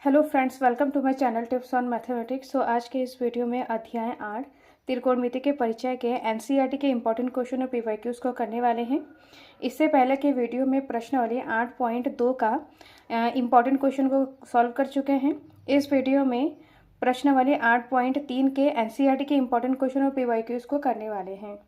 Hello friends, welcome to my channel tips on mathematics. So आज के इस video में अध्याय 8 त्रिकोणमिति के परिचय के एनसीईआरटी के इंपॉर्टेंट क्वेश्चन और पीवाईक्यूज को करने वाले हैं। इससे पहले के वीडियो में प्रश्नावली 8.2 का इंपॉर्टेंट क्वेश्चन को सॉल्व कर चुके हैं। इस वीडियो में प्रश्नावली 8.3 के एनसीईआरटी के इंपॉर्टेंट क्वेश्चन और पीवाईक्यूज को करने वाले हैं।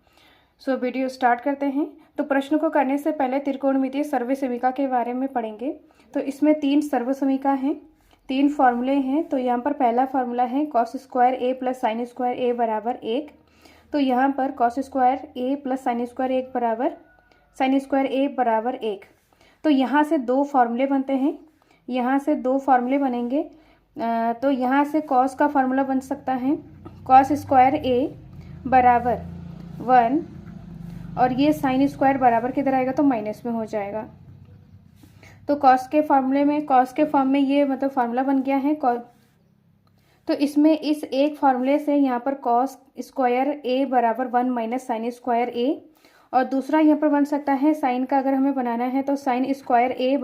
सो वीडियो स्टार्ट करते हैं। तो प्रश्न को करने से पहले त्रिकोणमितीय सर्वसमीका के बारे में पढ़ेंगे। तो इसमें 3 सर्वसमीका हैं, 3 फॉर्मूले हैं। तो यहाँ पर पहला फार्मूला है cos square A plus sign square ए बराबर 1। तो यहाँ पर cos square A plus sine square 1 बराबर साइन स्क्वायर ए बराबर 1। तो यहाँ से 2 फार्मूले बनते हैं, यहाँ से 2 फार्मूले बनेंगे। तो यहाँ से कॉस का फार्मूला बन सकता है कॉस स्क्वायर ए बराबर 1 और ये साइन स्क्वायर बराबर किधर आएगा तो माइनस में हो जाएगा। तो कॉस के फॉर्म में ये मतलब फार्मूला बन गया है। तो इसमें इस एक फार्मूले से यहाँ पर कॉस स्क्वायर ए बराबर 1 माइनस साइन स्क्वायर ए, और दूसरा यहाँ पर बन सकता है साइन का अगर हमें बनाना है तो साइन स्क्वायर ए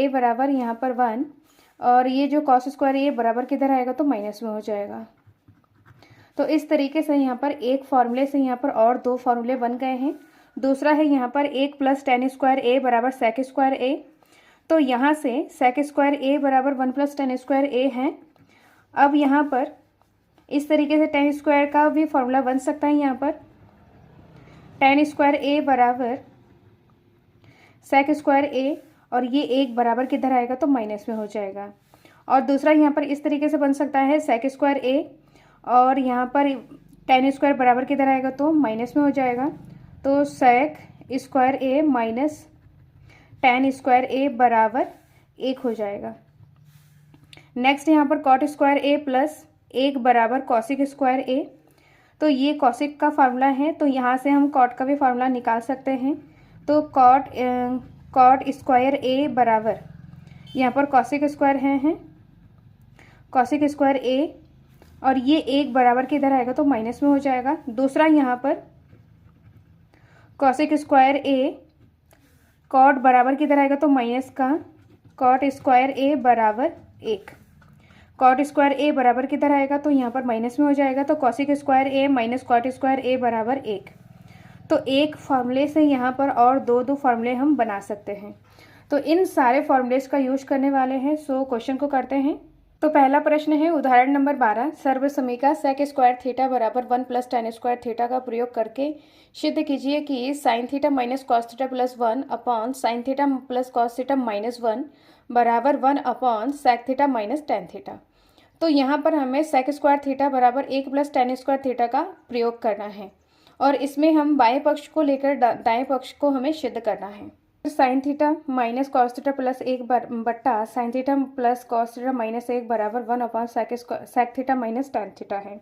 बराबर यहाँ पर 1 और ये जो कॉस स्क्वायर ए बराबर किधर आएगा तो माइनस में हो जाएगा। तो इस तरीके से यहाँ पर एक फार्मूले से यहाँ पर और 2 फार्मूले बन गए हैं। दूसरा है यहाँ पर 1 प्लस टेन स्क्वायर ए बराबर सेक स्क्वायर ए। तो यहाँ से सेक स्क्वायर ए बराबर 1 प्लस टेन स्क्वायर ए है। अब यहाँ पर इस तरीके से टेन स्क्वायर का भी फॉर्मूला बन सकता है। यहाँ पर टेन स्क्वायर ए बराबर सेक स्क्वायर ए और ये 1 बराबर किधर आएगा तो माइनस में हो जाएगा। और दूसरा यहाँ पर इस तरीके से बन सकता है सेक स्क्वायर ए और यहाँ पर टेन स्क्वायर बराबर किधर आएगा तो माइनस में हो जाएगा। तो सेक स्क्वायर ए माइनस टेन स्क्वायर ए बराबर 1 हो जाएगा। नेक्स्ट यहाँ पर कॉट स्क्वायर ए प्लस 1 बराबर कॉसिक स्क्वायर ए। तो ये कॉसिक का फार्मूला है, तो यहाँ से हम कॉट का भी फार्मूला निकाल सकते हैं। तो कॉट स्क्वायर ए बराबर यहाँ पर कॉसिक स्क्वायर है कॉसिक स्क्वायर ए और ये 1 बराबर किधर आएगा तो माइनस में हो जाएगा। दूसरा यहाँ पर कॉसिक स्क्वायर ए कॉट बराबर किधर आएगा तो माइनस का कॉट स्क्वायर ए बराबर 1। कॉट स्क्वायर ए बराबर किधर आएगा तो यहाँ पर माइनस में हो जाएगा। तो कॉसिक स्क्वायर ए माइनस कॉट स्क्वायर ए बराबर 1। तो एक फार्मूले से यहाँ पर और 2 फार्मूले हम बना सकते हैं। तो इन सारे फार्मूलेस का यूज करने वाले हैं। सो क्वेश्चन को करते हैं। तो पहला प्रश्न है उदाहरण नंबर 12, सर्वसमीका सेक स्क्वायर थीटा बराबर 1 प्लस टेन स्क्वायर थीटा का प्रयोग करके सिद्ध कीजिए कि sine theta minus cos theta plus 1 upon sine theta plus cos theta minus 1 बराबर 1 upon sec theta minus tan theta. तो यहाँ पर हमें सेक स्क्वायर थीटा बराबर 1 प्लस टेन स्क्वायर थीटा का प्रयोग करना है और इसमें हम बाएं पक्ष को लेकर दाएं पक्ष को हमें सिद्ध करना है। Sine theta minus cos theta plus 1 बट्टा sine theta plus cos theta minus 1 बराबर 1 upon sec theta minus tan theta है।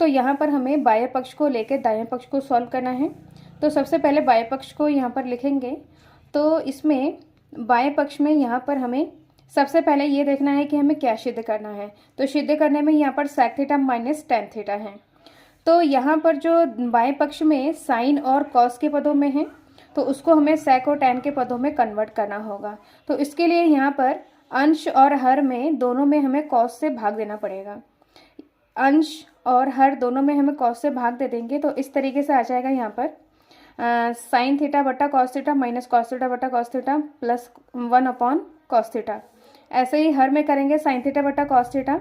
तो यहाँ पर हमें बाएं पक्ष को लेकर दाएं पक्ष को सॉल्व करना है। तो सबसे पहले बाएं पक्ष को यहाँ पर लिखेंगे। तो इसमें बाएं पक्ष में यहाँ पर हमें सबसे पहले ये देखना है कि हमें क्या सिद्ध करना है। तो सिद्ध करने में यहाँ पर sec theta minus tan theta है। तो यहाँ पर जो बाएं पक्ष में साइन और कॉस के पदों में है तो उसको हमें सेक और टेन के पदों में कन्वर्ट करना होगा। तो इसके लिए यहाँ पर अंश और हर में दोनों में हमें कॉस से भाग देना पड़ेगा। अंश और हर दोनों में हमें कॉस से भाग दे देंगे तो इस तरीके से आ जाएगा यहाँ पर साइन थीटा बटा cos theta minus cos theta बटा cos theta plus 1 upon cos theta. ऐसे ही हर में करेंगे साइन थीटा बटा cos theta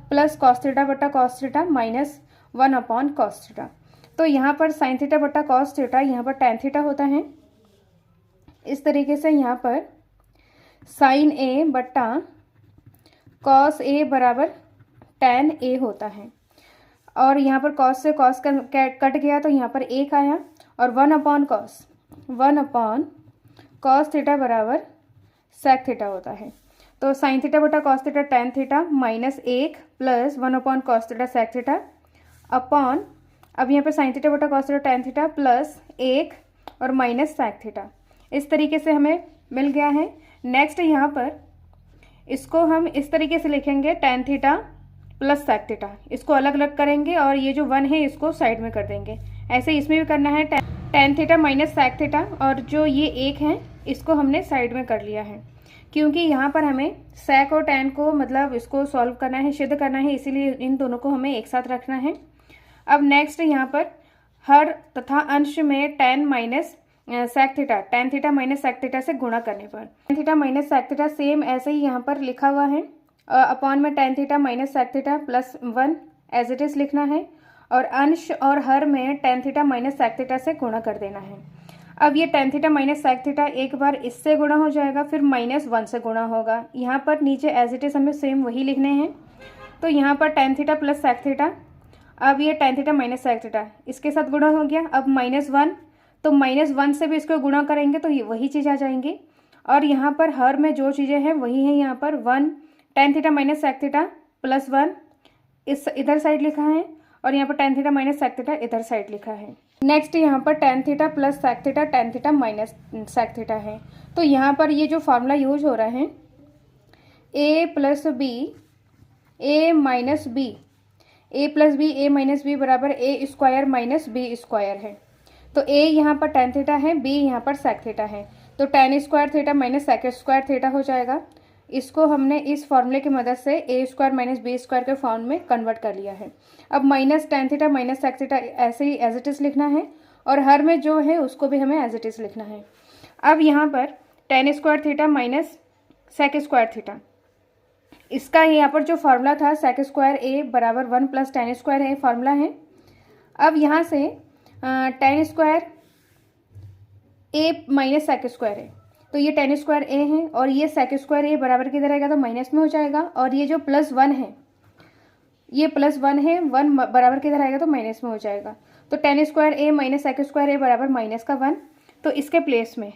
plus cos theta बटा cos theta minus 1 upon cos theta. तो यहाँ पर साइन थीटा बटा कॉस थीटा यहाँ पर टेन थीटा होता है। इस तरीके से यहाँ पर साइन ए बटा कॉस ए बराबर टेन ए होता है और यहाँ पर कॉस से कॉस कट गया तो यहाँ पर 1 आया और 1 अपॉन कॉस थीटा बराबर सेक थीटा होता है। तो साइन थीटा बटा cos theta tan theta minus 1 plus 1 upon cos theta sec theta upon अब यहाँ पर साइन थीटा बटा cos theta tan theta plus 1 और माइनस सेक थीटा। इस तरीके से हमें मिल गया है। नेक्स्ट यहाँ पर इसको हम इस तरीके से लिखेंगे tan theta plus sec theta, इसको अलग अलग करेंगे और ये जो 1 है इसको साइड में कर देंगे। ऐसे इसमें भी करना है tan theta minus sec theta और जो ये 1 है इसको हमने साइड में कर लिया है। क्योंकि यहाँ पर हमें सेक और टैन को मतलब इसको सॉल्व करना है, सिद्ध करना है, इसीलिए इन दोनों को हमें एक साथ रखना है। अब नेक्स्ट यहाँ पर हर तथा अंश में tan minus sec theta, tan theta minus sec theta से गुणा करने पर tan theta minus sec theta same ऐसे ही यहाँ पर लिखा हुआ है। अपॉन में tan theta minus sec theta plus 1 as it is लिखना है और अंश और हर में tan theta minus sec theta से गुणा कर देना है। अब ये tan theta minus sec theta एक बार इससे गुणा हो जाएगा, फिर -1 से गुणा होगा। यहाँ पर नीचे एज इट इज हमें सेम वही लिखने हैं। तो यहाँ पर tan theta plus sec theta, अब ये tan theta minus sec theta इसके साथ गुणा हो गया। अब -1, तो -1 से भी इसको गुणा करेंगे तो ये वही चीज़ आ जाएंगी। और यहाँ पर हर में जो चीज़ें हैं वही है। यहाँ पर 1 tan theta minus sec theta plus 1 इस इधर साइड लिखा है और यहाँ पर tan theta minus sec theta इधर साइड लिखा है। नेक्स्ट यहाँ पर tan theta plus sec theta tan theta minus sec theta है। तो यहाँ पर ये जो फार्मूला यूज हो रहा है a plus B A minus B, A plus B A minus B बराबर A square minus B square है। तो a यहाँ पर टैन थीटा है, b यहाँ पर सेक थीटा है, तो tan square theta minus sec square theta हो जाएगा। इसको हमने इस फॉर्मूले की मदद से A square minus B square के फॉर्म में कन्वर्ट कर लिया है। अब minus tan theta minus sec theta ऐसे ही एज इट इज लिखना है और हर में जो है उसको भी हमें एज इट इज लिखना है। अब यहाँ पर tan square theta minus sec square theta, इसका यहाँ पर जो फार्मूला था सेक स्क्वायर ए बराबर 1 प्लस टैन स्क्वायर ए फार्मूला है। अब यहाँ से टैन स्क्वायर ए माइनस सेक स्क्वायर है, तो ये टैन स्क्वायर ए है और ये सेक स्क्वायर ए बराबर किधर आएगा तो माइनस में हो जाएगा। और ये जो +1 है, ये +1 है, 1 बराबर किधर आएगा तो माइनस में हो जाएगा। तो टैन स्क्वायर ए माइनस सेक स्क्वायर ए बराबर -1, तो इसके प्लेस में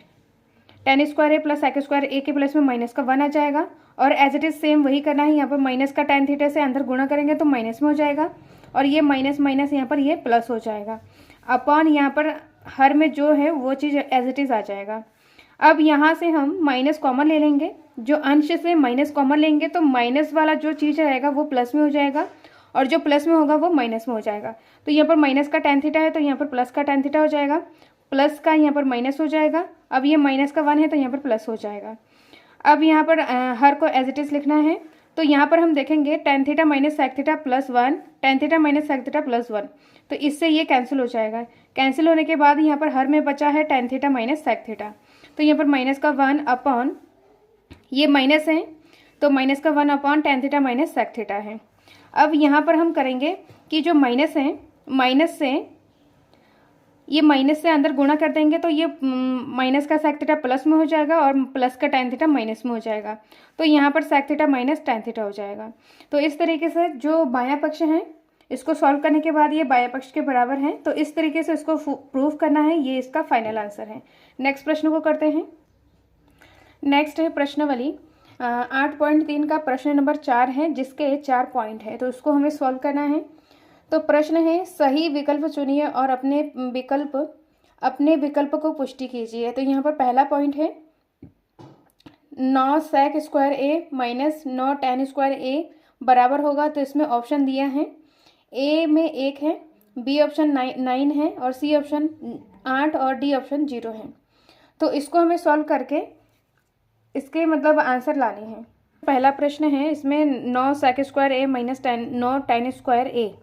tan square A plus sec square ए के प्लेस में -1 आ जाएगा। और एज इट इज सेम वही करना है, यहाँ पर माइनस का टैन थीटा से अंदर गुणा करेंगे तो माइनस में हो जाएगा और ये माइनस माइनस यहाँ पर ये प्लस हो जाएगा। अपॉन यहाँ पर हर में जो है वो चीज़ एज इट इज आ जाएगा। अब यहाँ से हम माइनस कॉमन ले लेंगे, जो अंश से माइनस कॉमन लेंगे तो माइनस वाला जो चीज़ रहेगा वो प्लस में हो जाएगा और जो प्लस में होगा वो माइनस में हो जाएगा। तो यहाँ पर माइनस का टैन थीटा है तो यहाँ पर प्लस का टैन थीटा हो जाएगा, प्लस का यहाँ पर माइनस हो जाएगा। अब ये -1 है तो यहाँ पर प्लस हो जाएगा। अब यहाँ पर हर को एज इट इज लिखना है, तो यहाँ पर हम देखेंगे tan theta minus sec theta +1 tan theta minus sec theta +1, तो इससे ये कैंसिल हो जाएगा। कैंसिल होने के बाद यहाँ पर हर में बचा है tan theta minus sec theta, तो यहाँ पर -1 अपॉन ये माइनस है तो -1 upon tan theta minus sec theta है। अब यहाँ पर हम करेंगे कि जो माइनस है, माइनस से ये माइनस से अंदर गुणा कर देंगे तो ये माइनस का सेक थीटा प्लस में हो जाएगा और प्लस का टैन थीटा माइनस में हो जाएगा। तो यहाँ पर sec theta minus tan theta हो जाएगा। तो इस तरीके से जो बायां पक्ष है इसको सॉल्व करने के बाद ये बायां पक्ष के बराबर है, तो इस तरीके से इसको प्रूव करना है। ये इसका फाइनल आंसर है। नेक्स्ट प्रश्न को करते हैं। नेक्स्ट है प्रश्नावली 8.3 का प्रश्न नंबर 4 है, जिसके 4 पॉइंट है, तो उसको हमें सॉल्व करना है। तो प्रश्न है सही विकल्प चुनिए और अपने विकल्प को पुष्टि कीजिए। तो यहाँ पर पहला पॉइंट है 9 सेक स्क्वायर ए माइनस 9 टैन स्क्वायर ए बराबर होगा, तो इसमें ऑप्शन दिया है ए में 1 है, बी ऑप्शन 9 है और सी ऑप्शन 8 और डी ऑप्शन 0 है। तो इसको हमें सॉल्व करके इसके मतलब आंसर लाने हैं। पहला प्रश्न है इसमें 9 सेक square A minus 9 tan square A,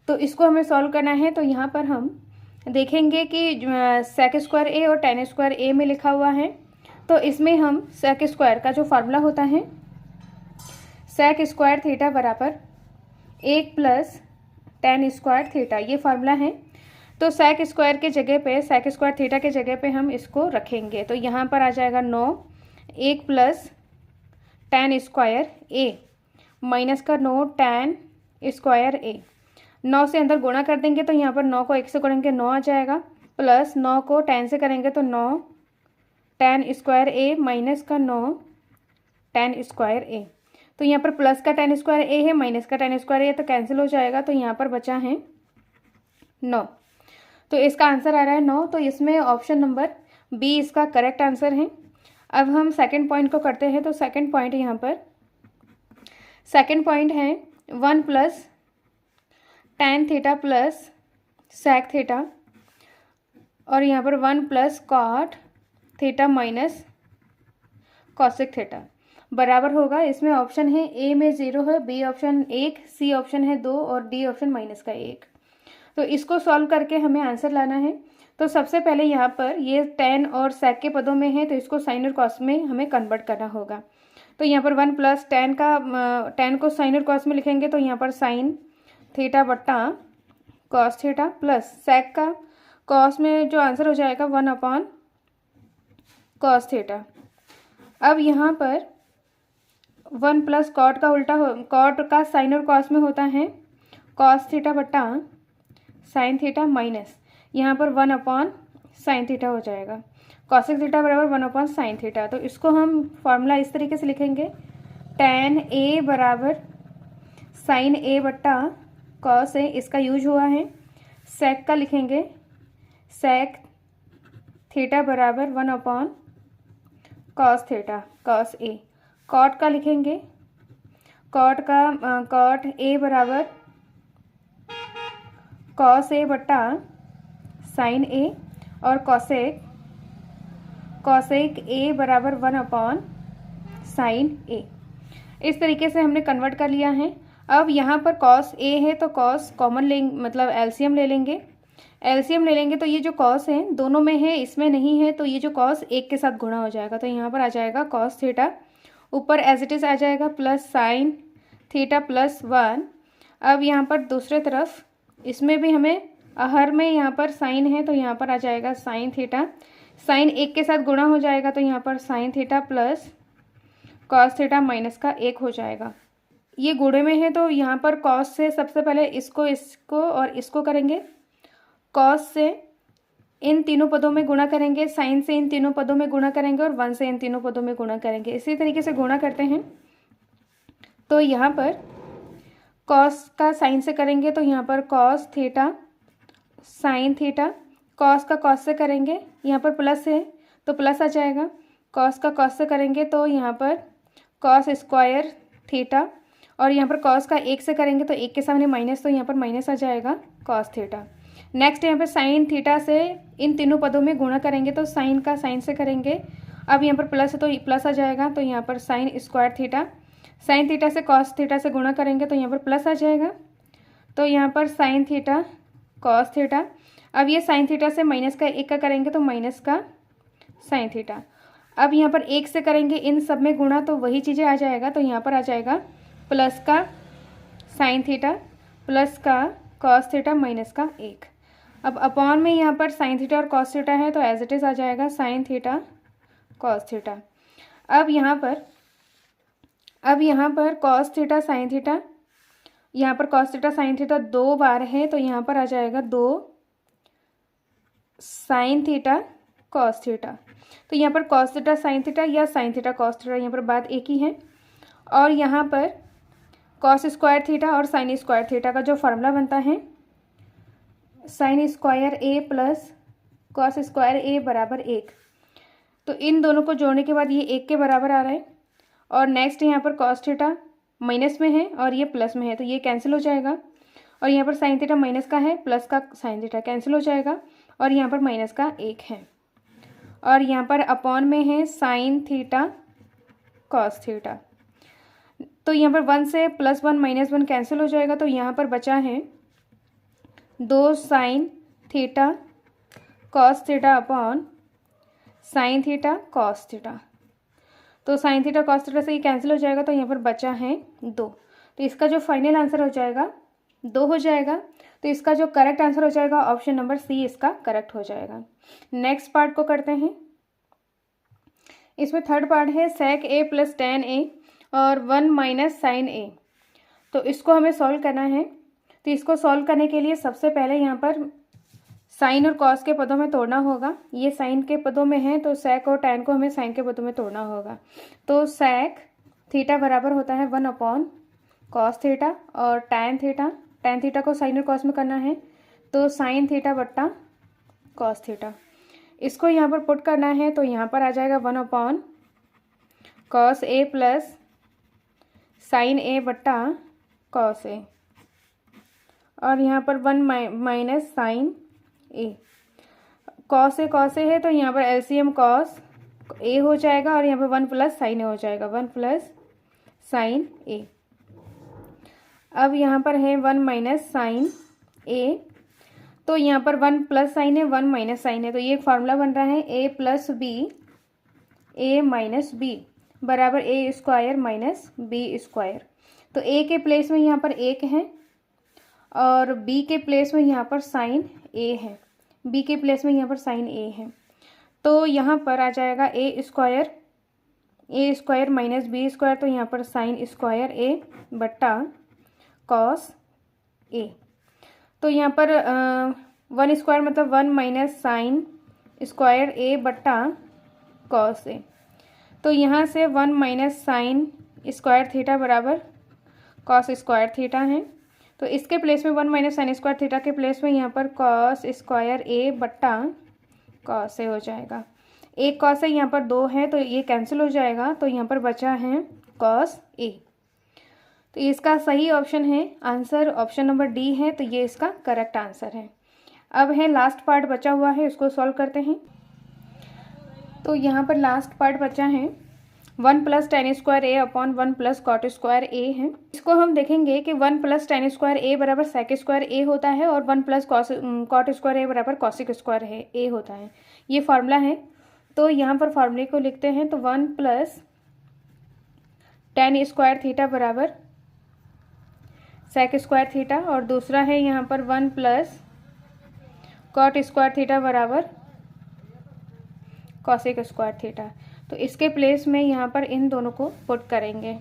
तो इसको हमें सॉल्व करना है। तो यहाँ पर हम देखेंगे कि सेक स्क्वायर ए और टैन स्क्वायर ए में लिखा हुआ है, तो इसमें हम सेक स्क्वायर का जो फार्मूला होता है सेक स्क्वायर थीटा बराबर 1 प्लस टैन स्क्वायर थीटा, ये फार्मूला है। तो सेक स्क्वायर के जगह पे सेक स्क्वायर थीटा के जगह पे हम इसको रखेंगे, तो यहाँ पर आ जाएगा 9 1 प्लस टैन स्क्वायर ए माइनस का 9 टैन स्क्वायर ए, 9 से अंदर गुणा कर देंगे तो यहाँ पर 9 को 1 से करेंगे 9 आ जाएगा, प्लस 9 को टैन से करेंगे तो 9 टैन स्क्वायर ए माइनस का 9 टैन स्क्वायर ए। तो यहाँ पर प्लस का टैन स्क्वायर ए है, माइनस का टैन स्क्वायर ए, तो कैंसिल हो जाएगा। तो यहाँ पर बचा है 9, तो इसका आंसर आ रहा है 9। तो इसमें ऑप्शन नंबर बी इसका करेक्ट आंसर है। अब हम सेकंड पॉइंट को करते हैं। तो सेकंड पॉइंट यहाँ पर सेकंड पॉइंट है 1 plus tan theta plus sec theta और यहाँ पर 1 plus cot theta minus cosec theta बराबर होगा, इसमें ऑप्शन है ए में 0 है, बी ऑप्शन 1, सी ऑप्शन है 2 और डी ऑप्शन -1। तो इसको सॉल्व करके हमें आंसर लाना है। तो सबसे पहले यहाँ पर ये टेन और सेक के पदों में है, तो इसको साइन और कॉस में हमें कन्वर्ट करना होगा। तो यहाँ पर 1 प्लस टेन को साइन और कॉस में लिखेंगे, तो यहाँ पर साइन थीटा बट्टा कॉस थीटा प्लस सेक का कॉस में जो आंसर हो जाएगा 1 कॉस थीटा। अब यहाँ पर 1 प्लस कॉट का उल्टा कॉट का साइन और कॉस में होता है कॉस थीटा बट्टा साइन थीटा माइनस यहाँ पर 1 साइन थीटा हो जाएगा। कॉसेक थीटा बराबर 1 साइन थीटा। तो इसको हम फॉर्मूला इस तरीके से लिखेंगे, tan a बराबर साइन a बट्टा कॉस a, इसका यूज हुआ है। सेक का लिखेंगे सेक थीटा बराबर 1 cos theta cos a। Cot का लिखेंगे कॉट a बराबर कॉस a बट्टा साइन a और कॉसेक a बराबर 1 साइन a। इस तरीके से हमने कन्वर्ट कर लिया है। अब यहाँ पर कॉस a है तो कॉस कॉमन लेंगे, मतलब एलसीएम ले लेंगे। एलसीएम ले लेंगे तो ये जो कॉस है दोनों में है, इसमें नहीं है, तो ये जो कॉस एक के साथ गुणा हो जाएगा। तो यहाँ पर आ जाएगा कॉस थीटा, ऊपर एज इट इज़ आ जाएगा प्लस साइन थीटा प्लस 1। अब यहाँ पर दूसरे तरफ इसमें भी हमें हर में यहाँ पर साइन है, तो यहाँ पर आ जाएगा साइन थीटा, साइन एक के साथ गुणा हो जाएगा, तो यहाँ पर sine theta plus cos theta -1 हो जाएगा। ये गुणे में है तो यहाँ पर कॉस से सबसे पहले इसको और इसको करेंगे, कॉस से इन तीनों पदों में गुणा करेंगे, साइन से इन तीनों पदों में गुणा करेंगे और 1 से इन तीनों पदों में गुणा करेंगे। इसी तरीके से गुणा करते हैं। तो यहाँ पर कॉस का साइन से करेंगे तो यहाँ पर cos theta sine theta, cos का कॉस से करेंगे, यहाँ पर प्लस है तो प्लस आ जाएगा। कॉस का कॉस से करेंगे तो यहाँ पर कॉस स्क्वायर थीटा, और यहाँ पर कॉस का 1 से करेंगे तो 1 के सामने माइनस, तो यहाँ पर माइनस आ जाएगा कॉस थीटा। नेक्स्ट यहाँ पर साइन थीटा से इन तीनों पदों में गुणा करेंगे, तो साइन का साइन से करेंगे, अब यहाँ पर प्लस है तो प्लस आ जाएगा, तो यहाँ पर sine square theta, sine theta से कॉस थीटा से गुणा करेंगे तो यहाँ पर प्लस आ जाएगा, तो यहाँ पर साइन थीटा कॉस थीटा। अब ये साइन थीटा से माइनस का 1 का करेंगे तो माइनस का साइन थीटा। अब यहाँ पर 1 से करेंगे इन सब में गुणा, तो वही चीज़ें आ जाएगा, तो यहाँ पर आ जाएगा प्लस का साइन थीटा प्लस का कॉस थीटा -1। अब अपॉन में यहाँ पर साइन थीटा और कॉस थीटा है तो एज इट इज़ आ जाएगा साइन थीटा कॉस थीटा। अब यहाँ पर कॉस थीटा साइन थीटा, यहाँ पर कॉस थीटा साइन थीटा 2 बार है, तो यहाँ पर आ जाएगा 2 साइन थीटा कॉस थीटा। तो यहाँ पर कॉस थीटा साइन थीटा या साइन थीटा कॉस थीटा, यहाँ पर बात एक ही है। और यहाँ पर कॉस स्क्वायर थीटा और साइन स्क्वायर थीटा का जो फार्मूला बनता है sine square a plus cos square a बराबर 1, तो इन दोनों को जोड़ने के बाद ये 1 के बराबर आ रहा है। और नेक्स्ट यहाँ पर कॉस थीटा माइनस में है और ये प्लस में है, तो ये कैंसिल हो जाएगा। और यहाँ पर साइन थीटा माइनस का है, प्लस का साइन थीटा कैंसिल हो जाएगा, और यहाँ पर -1 है। और यहाँ पर अपॉन में है साइन थीटा कॉस थीटा, तो यहाँ पर 1 से +1 -1 कैंसिल हो जाएगा, तो यहाँ पर बचा है 2 sign theta cos theta upon sine theta cos theta. तो साइन थीटा कॉस थीटा से ये कैंसिल हो जाएगा, तो यहाँ पर बचा है 2। तो इसका जो फाइनल आंसर हो जाएगा 2 हो जाएगा। तो इसका जो करेक्ट आंसर हो जाएगा ऑप्शन नंबर सी इसका करेक्ट हो जाएगा। नेक्स्ट पार्ट को करते हैं। इसमें थर्ड पार्ट है सेक a प्लस tan a और 1 माइनस साइन a। तो इसको हमें सॉल्व करना है। तो इसको सॉल्व करने के लिए सबसे पहले यहाँ पर साइन और कॉस के पदों में तोड़ना होगा। ये साइन के पदों में है तो सेक और टैन को हमें साइन के पदों में तोड़ना होगा। तो सेक थीटा बराबर होता है 1 कॉस थीटा, और टैन थीटा को साइन और कॉस में करना है तो साइन थीटा बट्टा कॉस थीटा। इसको यहाँ पर पुट करना है तो यहाँ पर आ जाएगा 1 कॉस ए प्लस साइन ए बट्टा कॉस ए, और यहाँ पर 1 minus sine A. Cos A है तो यहाँ पर एलसीएम कॉस ए हो जाएगा और यहाँ पे 1 प्लस साइन ए हो जाएगा, 1 प्लस साइन ए। अब यहाँ पर है 1 माइनस साइन ए, तो यहाँ पर 1 प्लस साइन है, 1 माइनस साइन है, तो ये एक फार्मूला बन रहा है A plus B, A minus B बराबर A square minus B square. तो ए के प्लेस में यहाँ पर 1 है और बी के प्लेस में यहाँ पर साइन ए है, बी के प्लेस में यहाँ पर साइन ए है, तो यहाँ पर आ जाएगा ए स्क्वायर माइनस बी स्क्वायर, तो यहाँ पर साइन स्क्वायर ए बट्टा कॉस ए। तो यहाँ पर 1 स्क्वायर मतलब 1 माइनस साइन स्क्वायर ए बट्टा कॉस ए, तो यहाँ से 1 माइनस साइन स्क्वायर थीटा बराबर कॉस स्क्वायर थीटा है, तो इसके प्लेस में 1 माइनस साइन स्क्वायर थीटा के प्लेस में यहाँ पर कॉस स्क्वायर ए बट्टा कॉस ए हो जाएगा। एक कॉस है, यहाँ पर 2 है तो ये कैंसिल हो जाएगा, तो यहाँ पर बचा है कॉस ए। तो इसका सही ऑप्शन है आंसर ऑप्शन नंबर डी है, तो ये इसका करेक्ट आंसर है। अब है लास्ट पार्ट बचा हुआ है, उसको सॉल्व करते हैं। तो यहाँ पर लास्ट पार्ट बचा है 1 plus tan square A upon 1 plus cot square ए है। इसको हम देखेंगे कि 1 प्लस टेन स्क्वायर ए बराबर सेक स्क्वायर ए होता है और 1 प्लस कॉट स्क्वायर ए बराबर कॉसिक स्क्वायर है ए होता है, ये फार्मूला है। तो यहाँ पर फार्मूले को लिखते हैं, तो 1 प्लस टेन स्क्वायर थीटा बराबर सेक स्क्वायर थीटा और दूसरा है यहाँ पर 1 प्लस कॉट स्क्वायर थीटा बराबर कॉसिक स्क्वायर थीटा। तो इसके प्लेस में यहाँ पर इन दोनों को पुट करेंगे,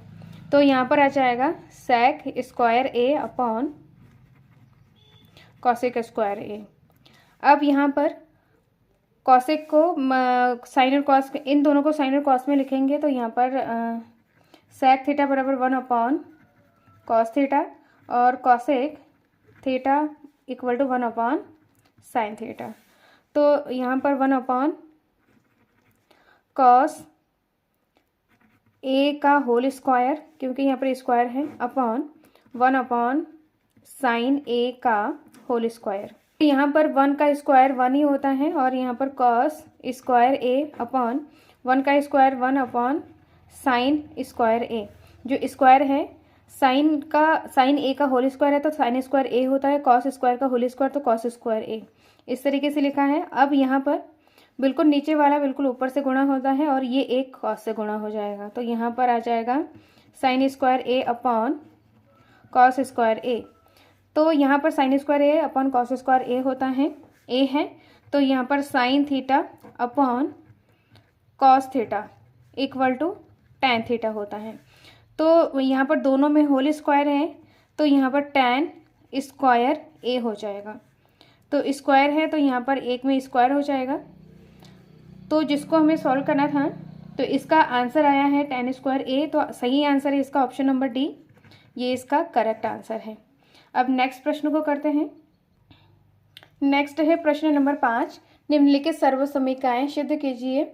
तो यहाँ पर आ जाएगा सेक square A upon cosec square ए। अब यहाँ पर कॉसिक को साइन और कॉस, इन दोनों को साइन और कॉस में लिखेंगे, तो यहाँ पर सेक थीटा बराबर 1 अपॉन कॉस थीटा और cosec theta equal to 1 upon sine theta. तो यहाँ पर 1 अपॉन कॉस ए का होल स्क्वायर, क्योंकि यहाँ पर स्क्वायर है, अपॉन 1 अपॉन साइन ए का होल स्क्वायर। यहाँ पर 1 का स्क्वायर 1 ही होता है और यहाँ पर कॉस स्क्वायर ए अपॉन 1 का स्क्वायर 1 अपॉन साइन स्क्वायर ए। जो स्क्वायर है साइन ए का होल स्क्वायर है तो साइन स्क्वायर ए होता है, कॉस स्क्वायर का होल स्क्वायर तो कॉस स्क्वायर ए, इस तरीके से लिखा है। अब यहाँ पर बिल्कुल नीचे वाला बिल्कुल ऊपर से गुणा होता है और ये एक कॉस से गुणा हो जाएगा, तो यहाँ पर आ जाएगा sine square A upon cos square A. तो यहाँ पर sine square A upon cos square A होता है, ए है, तो यहाँ पर sine theta upon cos theta equal to tan theta होता है। तो यहाँ पर दोनों में होल स्क्वायर है, तो यहाँ पर टैन स्क्वायर ए हो जाएगा। तो स्क्वायर है तो यहाँ पर एक में स्क्वायर हो जाएगा। तो जिसको हमें सॉल्व करना था, तो इसका आंसर आया है टैन स्क्वायर ए, तो सही आंसर है इसका ऑप्शन नंबर डी, ये इसका करेक्ट आंसर है। अब नेक्स्ट प्रश्न को करते हैं। नेक्स्ट है प्रश्न नंबर 5, निम्नलिखित सर्वसमीकाएं सिद्ध कीजिए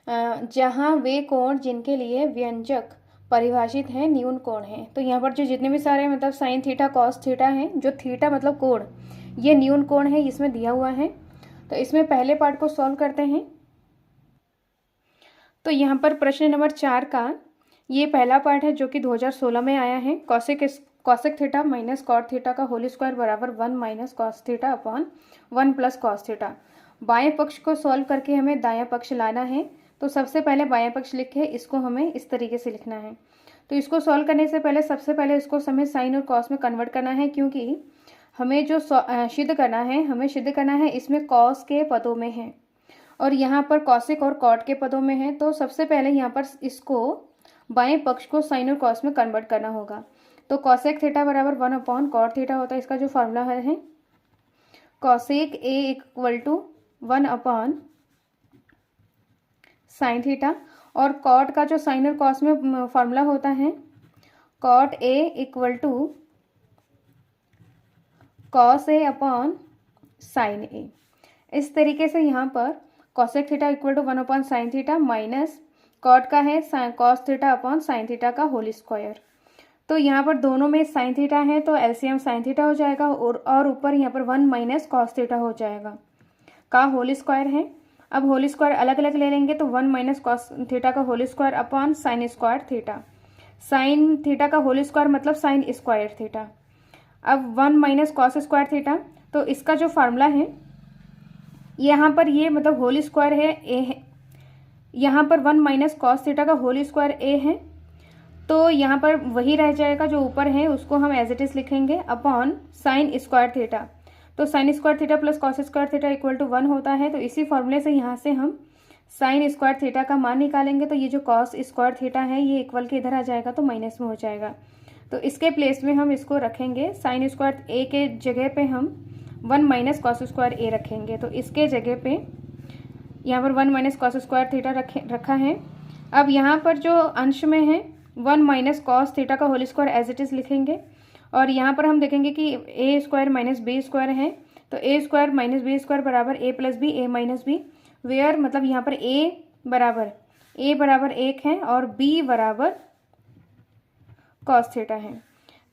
जहां वे कोण जिनके लिए व्यंजक परिभाषित है न्यून कोण है। तो यहाँ पर जो जितने भी सारे मतलब साइन थीटा कॉस थीटा है, जो थीटा मतलब कोण, ये न्यून कोण है, इसमें दिया हुआ है। तो इसमें पहले पार्ट को सॉल्व करते हैं। तो यहाँ पर प्रश्न नंबर 4 का ये पहला पार्ट है जो कि 2016 में आया है। Cosec theta minus cot theta का होल स्क्वायर बराबर 1 minus cos theta upon 1 plus cos theta. बाएं पक्ष को सॉल्व करके हमें दायां पक्ष लाना है। तो सबसे पहले बायां पक्ष लिखे, इसको हमें इस तरीके से लिखना है। तो इसको सॉल्व करने से पहले सबसे पहले इसको हमें साइन और कॉस में कन्वर्ट करना है, क्योंकि हमें जो सिद्ध करना है इसमें कॉस के पदों में है और यहाँ पर कॉसिक और कॉट के पदों में है। तो सबसे पहले यहाँ पर इसको बाएं पक्ष को साइन और कॉस में कन्वर्ट करना होगा। तो कॉसेक थीटा बराबर 1 अपॉन कॉट थीटा होता है। इसका जो फार्मूला है cosec A equal to 1 upon sine theta, और कॉट का जो साइन और कॉस में फार्मूला होता है cot A equal to cos A upon sine A. इस तरीके से यहाँ पर cosec theta equal to 1 upon sine theta minus cot का है cos theta upon sine theta का होल स्क्वायर। तो यहाँ पर दोनों में साइन थीटा है तो एलसीएम साइन थीटा हो जाएगा और ऊपर यहाँ पर 1 माइनस कॉस थीटा हो जाएगा का होल स्क्वायर है। अब होल स्क्वायर अलग अलग ले लेंगे तो 1 माइनस कॉस थीटा का whole square upon sine square theta. Sine theta का होल स्क्वायर मतलब साइन स्क्वायर थीटा। अब 1 माइनस कॉस स्क्वायर थीटा, तो इसका जो फार्मूला है यहाँ पर ये मतलब होल स्क्वायर है ए है, यहाँ पर 1 माइनस कॉस थीटा का होल स्क्वायर ए है, तो यहाँ पर वही रह जाएगा जो ऊपर है, उसको हम एज इट इज लिखेंगे अपॉन साइन स्क्वायर थीटा। तो sine square theta plus cos square theta equal to 1 होता है। तो इसी फॉर्मूले से यहाँ से हम साइन स्क्वायर थीटा का मान निकालेंगे, तो ये जो कॉस स्क्वायर थीटा है ये इक्वल के इधर आ जाएगा तो माइनस में हो जाएगा। तो इसके प्लेस में हम इसको रखेंगे साइन स्क्वायर ए के जगह पे हम 1 माइनस कॉस स्क्वायर ए रखेंगे। तो इसके जगह पे यहाँ पर 1 माइनस कॉस स्क्वायर थीटा रखा है। अब यहाँ पर जो अंश में है 1 माइनस कॉस थीटा का whole square as it is लिखेंगे, और यहाँ पर हम देखेंगे कि A square minus B square है, तो A square minus B square बराबर A plus B, A minus B, where मतलब यहाँ पर ए बराबर 1 है और बी बराबर कॉस थीटा है।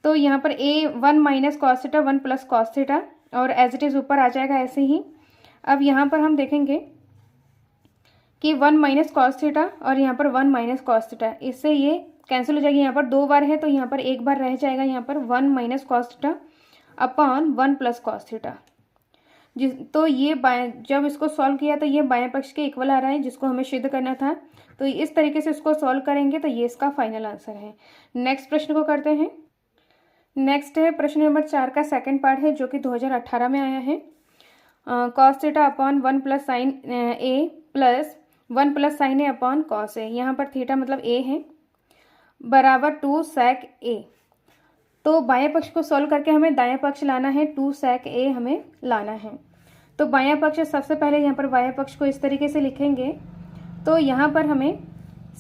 तो यहाँ पर ए 1 minus cos theta 1 plus cos theta, और एज इट इज ऊपर आ जाएगा ऐसे ही। अब यहाँ पर हम देखेंगे कि 1 माइनस कॉस थीटा और यहाँ पर 1 माइनस कॉस थीटा, इससे ये कैंसिल हो जाएगी। यहाँ पर 2 बार है तो यहाँ पर 1 बार रह जाएगा, यहाँ पर 1 minus cos theta upon 1 plus cos theta. तो ये जब इसको सॉल्व किया तो ये बाएं पक्ष के इक्वल आ रहा है, जिसको हमें सिद्ध करना था। तो इस तरीके से इसको सॉल्व करेंगे तो ये इसका फाइनल आंसर है। नेक्स्ट प्रश्न को करते हैं। नेक्स्ट है प्रश्न नंबर 4 का सेकंड पार्ट है, जो कि 2018 में आया है। Cos theta upon 1 plus sine A plus 1 plus sine A upon cos A. यहाँ पर थीटा मतलब ए है बराबर 2 sec ए। तो बाएं पक्ष को सॉल्व करके हमें दाएं पक्ष लाना है, 2 sec ए हमें लाना है। तो बायां पक्ष सबसे पहले यहाँ पर बायां पक्ष को इस तरीके से लिखेंगे, तो यहाँ पर हमें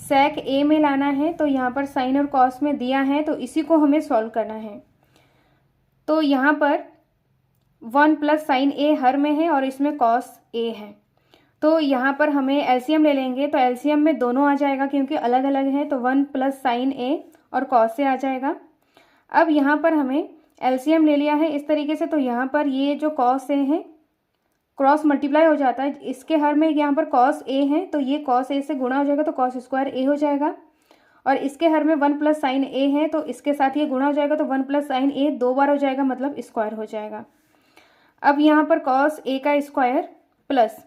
sec ए में लाना है, तो यहाँ पर साइन और कॉस में दिया है, तो इसी को हमें सॉल्व करना है। तो यहाँ पर 1 प्लस साइन ए हर में है और इसमें कॉस ए है, तो यहाँ पर हमें एलसीएम ले लेंगे। तो एलसीएम में दोनों आ जाएगा क्योंकि अलग अलग है, तो 1 प्लस साइन ए और कॉस से आ जाएगा। अब यहाँ पर हमें एलसीएम ले लिया है इस तरीके से, तो यहाँ पर ये जो कॉस ए है क्रॉस मल्टीप्लाई हो जाता है, इसके हर में यहाँ पर कॉस ए है, तो ये कॉस ए से गुणा हो जाएगा तो कॉस स्क्वायर ए हो जाएगा, और इसके हर में 1 प्लस साइन ए है, तो इसके साथ ये गुणा हो जाएगा, तो 1 प्लस साइन ए 2 बार हो जाएगा मतलब स्क्वायर हो जाएगा। अब यहाँ पर कॉस ए का square plus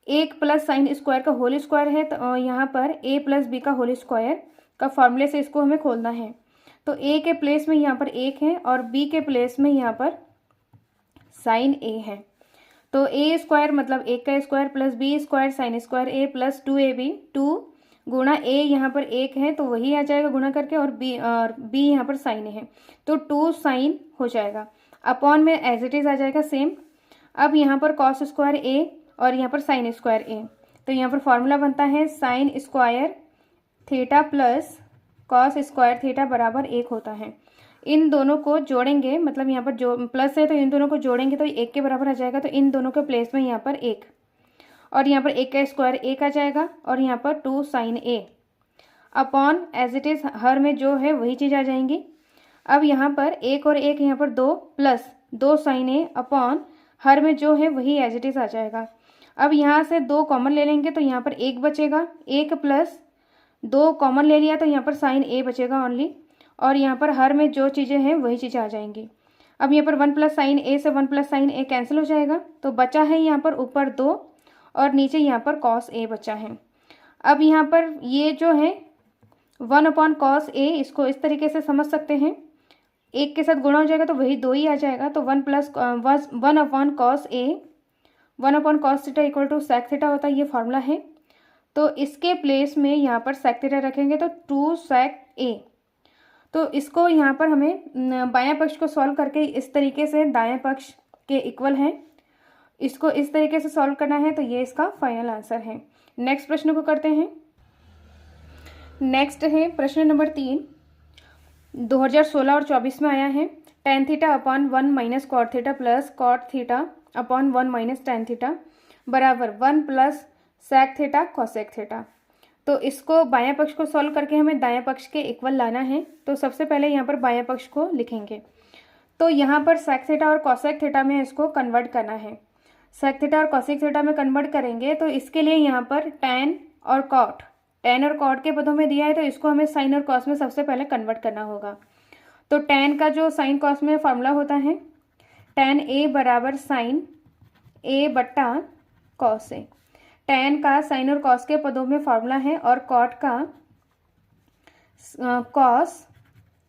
1 plus sine square का होल स्क्वायर है, तो यहाँ पर ए प्लस बी का होल स्क्वायर का फॉर्मूले से इसको हमें खोलना है। तो ए के प्लेस में यहाँ पर 1 है और बी के प्लेस में यहाँ पर साइन ए है, तो ए स्क्वायर मतलब 1 का square plus B square sine square A plus 2ab, 2 गुणा ए यहाँ पर 1 है तो वही आ जाएगा गुणा करके, और बी यहाँ पर साइन है तो 2 साइन हो जाएगा, अपॉन में एज इट इज आ जाएगा सेम। अब यहाँ पर कॉस स्क्वायर ए और यहाँ पर साइन स्क्वायर ए, तो यहाँ पर फॉर्मूला बनता है sine square theta plus cos square theta बराबर 1 होता है। इन दोनों को जोड़ेंगे, मतलब यहाँ पर जो प्लस है तो इन दोनों को जोड़ेंगे तो 1 के बराबर आ जाएगा, तो इन दोनों के प्लेस में यहाँ पर 1 और यहाँ पर 1 का स्क्वायर 1 आ जाएगा, और यहाँ पर 2 sine A upon as it is हर में जो है वही चीज़ आ जाएंगी। अब यहाँ पर 1 और 1 यहाँ पर 2 plus 2 sine A upon her में जो है वही एज इट इज आ जाएगा। अब यहाँ से 2 कॉमन ले लेंगे तो यहाँ पर 1 बचेगा, 1 प्लस 2 कॉमन ले लिया तो यहाँ पर साइन ए बचेगा ओनली, और यहाँ पर हर में जो चीज़ें हैं वही चीज़ें आ जाएंगी। अब यहाँ पर 1 प्लस साइन ए से 1 प्लस साइन ए कैंसिल हो जाएगा, तो बचा है यहाँ पर ऊपर 2 और नीचे यहाँ पर कॉस ए बचा है। अब यहाँ पर ये जो है 1 अपॉन कॉस ए, इसको इस तरीके से समझ सकते हैं, 1 के साथ गुणा हो जाएगा तो वही 2 ही आ जाएगा, तो 1 plus 1 upon cos A 1 upon cos theta equal to sec theta होता है, ये फार्मूला है। तो इसके प्लेस में यहाँ पर सेक थीटा रखेंगे तो 2 सेक ए। तो इसको यहाँ पर हमें बायां पक्ष को सॉल्व करके इस तरीके से दाएं पक्ष के इक्वल है, इसको इस तरीके से सॉल्व करना है, तो ये इसका फाइनल आंसर है। नेक्स्ट प्रश्न को करते हैं। नेक्स्ट है प्रश्न नंबर 3, 2016 और 24 में आया है। tan theta upon 1 minus cot theta plus cot theta upon 1 minus tan theta बराबर 1 plus sec theta cosec theta. तो इसको बायां पक्ष को सॉल्व करके हमें दायां पक्ष के इक्वल लाना है। तो सबसे पहले यहाँ पर बायां पक्ष को लिखेंगे, तो यहाँ पर सेक थीटा और कॉसेक थीटा में इसको कन्वर्ट करना है। सेक थीटा और कॉसिक थीटा में कन्वर्ट करेंगे तो इसके लिए यहाँ पर टेन और कॉट के पदों में दिया है, तो इसको हमें साइन और कॉस में सबसे पहले कन्वर्ट करना होगा। तो टेन का जो साइन कॉस में फॉर्मूला होता है, टेन ए बराबर साइन ए बट्टा कॉस ए। टेन का साइन और कॉस के पदों में फॉर्मूला है और कॉट का कॉस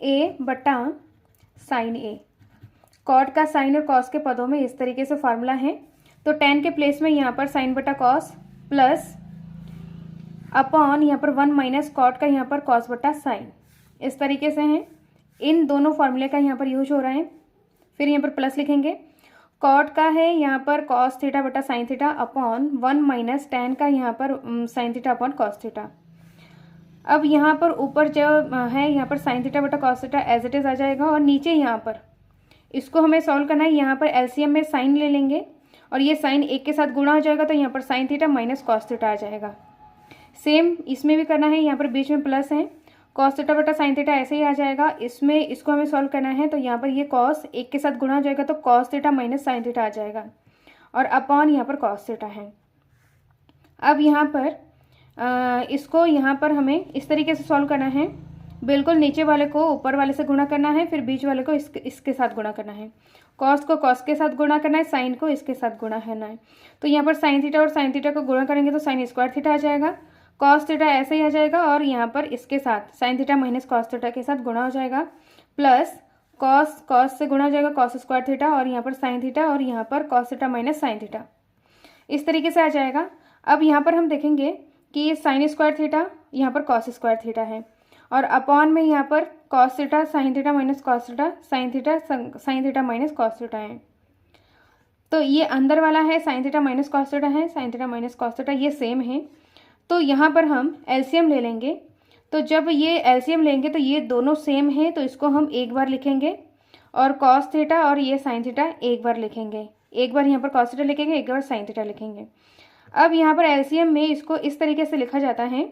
ए बट्टा साइन ए। कॉट का साइन और कॉस के पदों में इस तरीके से फॉर्मूला है। तो टेन के प्लेस में यहाँ पर साइन बटा कॉस प्लस अपॉन यहाँ पर 1 माइनस कॉट का यहाँ पर कॉस बटा साइन, इस तरीके से है। इन दोनों फॉर्मूले का यहाँ पर यूज हो रहा है। फिर यहाँ पर प्लस लिखेंगे, कॉट का है यहाँ पर कॉस थीटा बटा sine theta upon 1 minus tan का यहाँ पर sine theta upon cos theta. अब यहाँ पर ऊपर जो है यहाँ पर साइन थीटा बटा cos theta as it is आ जाएगा, और नीचे यहाँ पर इसको हमें सॉल्व करना है। यहाँ पर एलसीएम में साइन ले लेंगे और ये साइन एक के साथ गुणा हो जाएगा, तो यहाँ पर sine theta minus cos theta आ जाएगा। सेम इसमें भी करना है, यहाँ पर बीच में प्लस है, कॉस थीटा बटा साइन थीटा ऐसे ही आ जाएगा। इसमें इसको हमें सॉल्व करना है, तो यहाँ पर ये कॉस एक के साथ गुणा हो जाएगा, तो cos theta minus sine theta आ जाएगा, और अपॉन यहाँ पर कॉस थीटा है। अब यहाँ पर इसको यहाँ पर हमें इस तरीके से सॉल्व करना है, बिल्कुल नीचे वाले को ऊपर वाले से गुणा करना है, फिर बीच वाले को इसके साथ गुणा करना है, कॉस को कॉस के साथ गुणा करना है, साइन को इसके साथ गुणा करना है। तो यहाँ पर साइन थीटा और साइन थीटा को गुणा करेंगे तो साइन स्क्वायर थीटा आ जाएगा, कॉस थीटा ऐसे ही आ जाएगा, और यहाँ पर इसके साथ sign theta minus cos theta के साथ गुणा हो जाएगा, प्लस कॉस से गुणा हो जाएगा कॉस स्क्वायर थीटा, और यहाँ पर साइन थीटा, और यहाँ पर cos theta minus sine theta, इस तरीके से आ जाएगा। अब यहाँ पर हम देखेंगे कि ये साइन स्क्वायर थीटा यहाँ पर कॉस स्क्वायर थीटा है, और अपॉन में यहाँ पर cos theta sine theta minus cos theta sine theta minus cos theta है। तो ये अंदर वाला है sine theta minus cos theta है, sine theta minus cos theta ये सेम है। तो यहाँ पर हम एलसीएम ले लेंगे, तो जब ये एलसीएम लेंगे तो ये दोनों सेम है, तो इसको हम एक बार लिखेंगे, और कॉस थीटा और ये साइन थीटा एक बार लिखेंगे, एक बार यहाँ पर कॉस थीटा लिखेंगे, एक बार साइन थीटा लिखेंगे। अब यहाँ पर एलसीएम में इसको इस तरीके से लिखा जाता है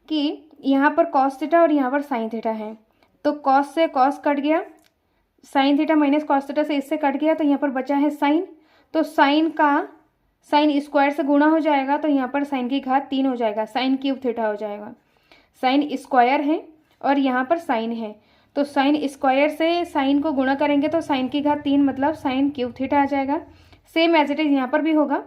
कि यहाँ पर कॉस थीटा और यहाँ पर साइन थीटा है, तो कॉस से कॉस कट गया, sign theta minus cos theta से इससे कट गया, तो यहाँ पर बचा है साइन, तो साइन का साइन स्क्वायर से गुणा हो जाएगा, तो यहाँ पर साइन की घात 3 हो जाएगा, साइन क्यूब थीटा हो जाएगा। साइन स्क्वायर है और यहाँ पर साइन है, तो साइन स्क्वायर से साइन को गुणा करेंगे तो साइन की घात 3 मतलब साइन क्यूब थीटा आ जाएगा। सेम एज इट इज यहाँ पर भी होगा।